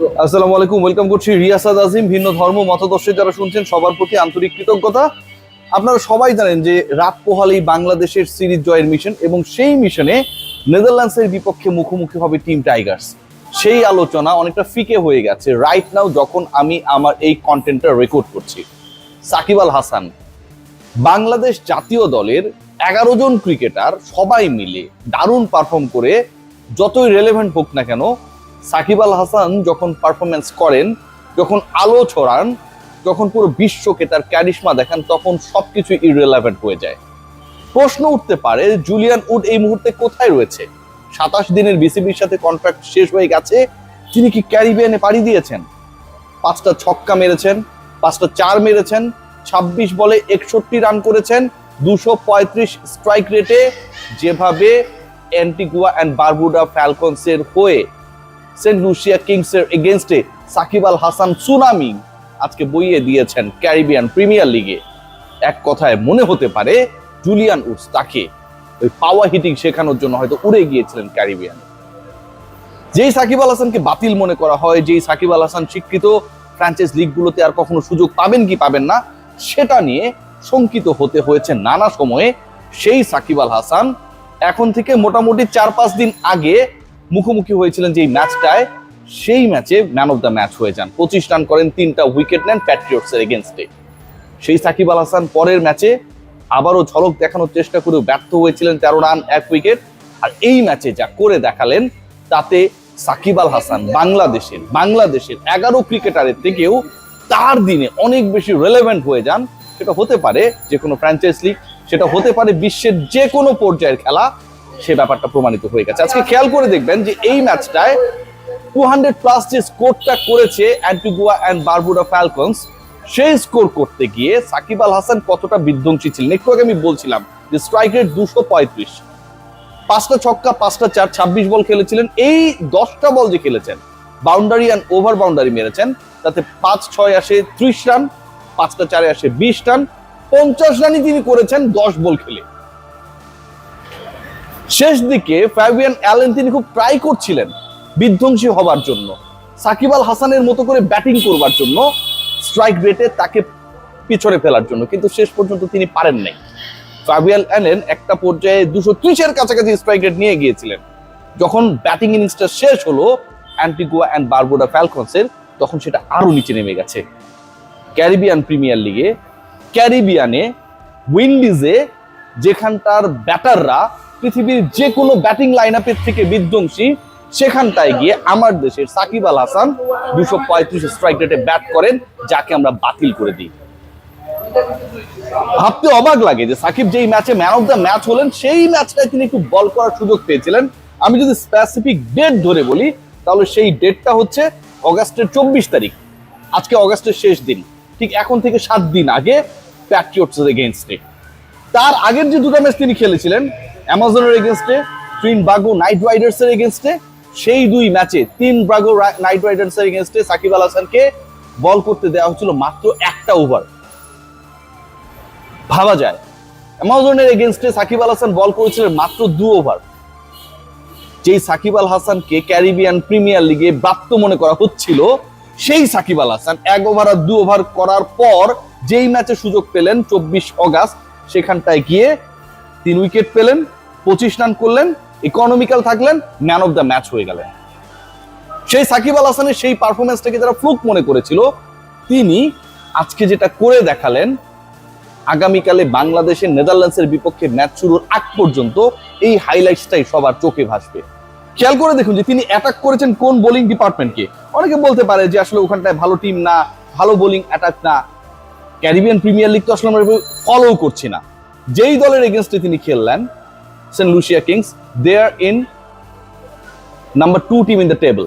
আসসালামু আলাইকুম, ওয়েলকাম করছি রিয়াসাদ আজিম। ভিন্ন ধর্ম মতাদর্শে যারা শুনছেন সবার প্রতি আন্তরিক কৃতজ্ঞতা। আপনারা সবাই জানেন যে রাত পোহালেই বাংলাদেশের সিরিজ জয়ের মিশন, এবং সেই মিশনে নেদারল্যান্ডসের বিপক্ষে মুখোমুখি হবে টিম টাইগার্স। সেই আলোচনা অনেকটা ফিকে হয়ে গেছে রাইট নাও যখন আমি আমার এই কন্টেন্টটা রেকর্ড করছি। সাকিব আল হাসান, বাংলাদেশ জাতীয় দলের 11 জন ক্রিকেটার সবাই মিলে দারুণ পারফর্ম করে, যতই রেলেভেন্ট হোক না কেন, সাকিব আল হাসান যখন পারফরমেন্স করেন, যখন আলো ছড়ান, যখন পুরো বিশ্বকে তার ক্যারিশমা দেখান, তখন সবকিছু ইররিলেভেন্ট হয়ে যায়। প্রশ্ন উঠতে পারে জুলিয়ান উড এই মুহূর্তে কোথায় রয়েছে? 27 দিনের বিসিবির সাথে কন্ট্রাক্ট শেষ হয়ে গেছে, তিনি কি ক্যারিবিয়ানে পাড়ি দিয়েছেন? 5টা ছক্কা মেরেছেন, 5টা 4 মেরেছেন, 26 বলে 61 রান করেছেন, 235 স্ট্রাইক রেটে। যেভাবে অ্যান্টিগুয়া অ্যান্ড বারবুডা ফ্যালকনসের হয়ে সেন্ট লুসিয়া কিংসের এগেইনস্টে সাকিব আল হাসান সুনামি আজকে বইয়ে দিয়েছেন ক্যারিবিয়ান প্রিমিয়ার লিগে, এক কথায় মনে হতে পারে জুলিয়ান উডস তাকে ওই পাওয়ার হিটিং শেখানোর জন্য হয়তো উড়ে গিয়েছিলেন ক্যারিবিয়ানে। যেই সাকিব আল হাসানকে বাতিল মনে করা হয়, যেই সাকিব আল হাসান স্বীকৃত ফ্র্যাঞ্চাইজ লিগগুলোতে আর কখনো সুযোগ পাবেন কি পাবেন না সেটা নিয়ে শঙ্কিত হতে হয়েছে নানা সময়ে, সেই সাকিব আল হাসান এখন থেকে মোটামুটি 4-5 দিন আগে মুখোমুখি হয়েছিলেন যে ম্যাচটায়, সেই ম্যাচে ম্যান অফ দ্য ম্যাচ হয়ে যান। 25 রান করেন, 3টা উইকেট নেন প্যাট্রিয়টসের এগেইনস্টে। সেই সাকিব আল হাসান পরের ম্যাচে আবারও ঝলক দেখানোর চেষ্টা করেও ব্যর্থ হয়েছিলেন, 13 রান 1 উইকেট। আর এই ম্যাচে যা করে দেখালেন তাতে সাকিব আল হাসান বাংলাদেশের 11 ক্রিকেটারের থেকেও তার দিনে অনেক বেশি রেলেভেন্ট হয়ে যান। সেটা হতে পারে যে কোনো ফ্র্যাঞ্চাইজ লিগ, সেটা হতে পারে বিশ্বের যে কোনো পর্যায়ের খেলা, সে ব্যাপারটা প্রমাণিত হয়ে গেছে। আজকে খেয়াল করে দেখবেন যে এই ম্যাচটায় 200+ যে স্কোরটা করেছে অ্যান্টিগুয়া অ্যান্ড বারবুডা ফ্যালকনস, সেই স্কোর করতে গিয়ে সাকিব আল হাসান কতটা বিধ্বংসী ছিলেন। একটু আগে আমি বলছিলাম যে স্ট্রাইক রেট 235, 5টা ছক্কা 5টা 4, 26 বল খেলেছিলেন। এই 10টা বল যে খেলেছেন, বাউন্ডারি অ্যান্ড ওভার বাউন্ডারি মেরেছেন, তাতে 5-6 আসে 30 রান, 5টা 4 আসে 20 রান, 50 রানই তিনি করেছেন 10 বল খেলে। শেষ দিকে ফ্যাবিয়ান অ্যালেন তিনি খুব ট্রাই করছিলেন বিধ্বংসী হবার জন্য, সাকিব আল হাসানের মতো করে ব্যাটিং করবার জন্য, স্ট্রাইক রেটে তাকে পিছনে ফেলার জন্য, কিন্তু শেষ পর্যন্ত তিনি পারেন নাই। ফ্যাবিয়ান অ্যালেন একটা পর্যায়ে 230-এর কাছাকাছি স্ট্রাইক রেট নিয়ে গিয়েছিলেন। যখন ব্যাটিং ইনিংসটা শেষ হলো অ্যান্টিগুয়া অ্যান্ড বারবুডা ফ্যালকনসের, তখন সেটা আরো নিচে নেমে গেছে। ক্যারিবিয়ান প্রিমিয়ার লিগে, ক্যারিবিয়ানে, উইন্ডিজে, যেখানটার ব্যাটাররা পৃথিবীর যে কোনো ব্যাটিং লাইন আপের থেকে বিধ্বংসী, সেখানটায় গিয়ে আমার দেশের সাকিব আল হাসান 235 স্ট্রাইক রেটে ব্যাট করেন, যাকে আমরা বাতিল করে দিই। ভাবতে অবাক লাগে যে সাকিব যেই ম্যাচে ম্যান অফ দ্য ম্যাচ হলেন, সেই ম্যাচটায় তিনি একটু বল করার সুযোগ পেয়েছিলেন। আমি যদি স্পেসিফিক ডেট ধরে বলি, তাহলে সেই ডেটটা হচ্ছে অগাস্টের 24 তারিখ। আজকে অগাস্টের শেষ দিন, ঠিক এখন থেকে 7 দিন আগে প্যাট্রিয়টসের এগেইনস্টে। তার আগের যে 2টা ম্যাচ তিনি খেলেছিলেন অ্যামাজনের এগেইনস্টে, ট্রিনবাগো নাইট রাইডার্সের এগেইনস্টে, সেই 2 ম্যাচে ট্রিনবাগো নাইট রাইডার্সের এগেইনস্টে সাকিব আল হাসানকে বল করতে দেওয়া হচ্ছিল মাত্র 1টা ওভার। ভাবা যায়, অ্যামাজনের এগেইনস্টে সাকিব আল হাসান বল করেছিলেন মাত্র 2 ওভার। যেই সাকিব আল হাসানকে ক্যারিবিয়ান প্রিমিয়ার লিগে প্রাপ্ত মনে করা হচ্ছিল, সেই সাকিব আল হাসান 1 ওভার আর 2 ওভার করার পর যেই ম্যাচে সুযোগ পেলেন 24 অগাস্ট, সেখানটায় গিয়ে 3 উইকেট পেলেন, 25 রান করলেন, ইকোনমিক্যাল থাকলেন, ম্যান অফ দ্য ম্যাচ হয়ে গেলেন। সেই সাকিব আল হাসানের সেই পারফরমেন্সটাকে যারা ফ্লুক মনে করেছিল, তিনি আজকে যেটা করে দেখালেন, আগামীকালে বাংলাদেশের নেদারল্যান্ডসের বিপক্ষে ম্যাচ শুরুর আগ পর্যন্ত এই হাইলাইটসটাই সবার চোখে ভাসবে। খেয়াল করে দেখুন যে তিনি অ্যাটাক করেছেন কোন বোলিং ডিপার্টমেন্টকে। অনেকে বলতে পারে যে আসলে ওখানটায় ভালো টিম না, ভালো বোলিং অ্যাটাক না, ক্যারিবিয়ান প্রিমিয়ার লিগ তো আসলে আমরা ফলো করছি না। যেই দলের এগেইনস্টে তিনি খেললেন, Saint Lucia Kings, they are in number 2 team in the table.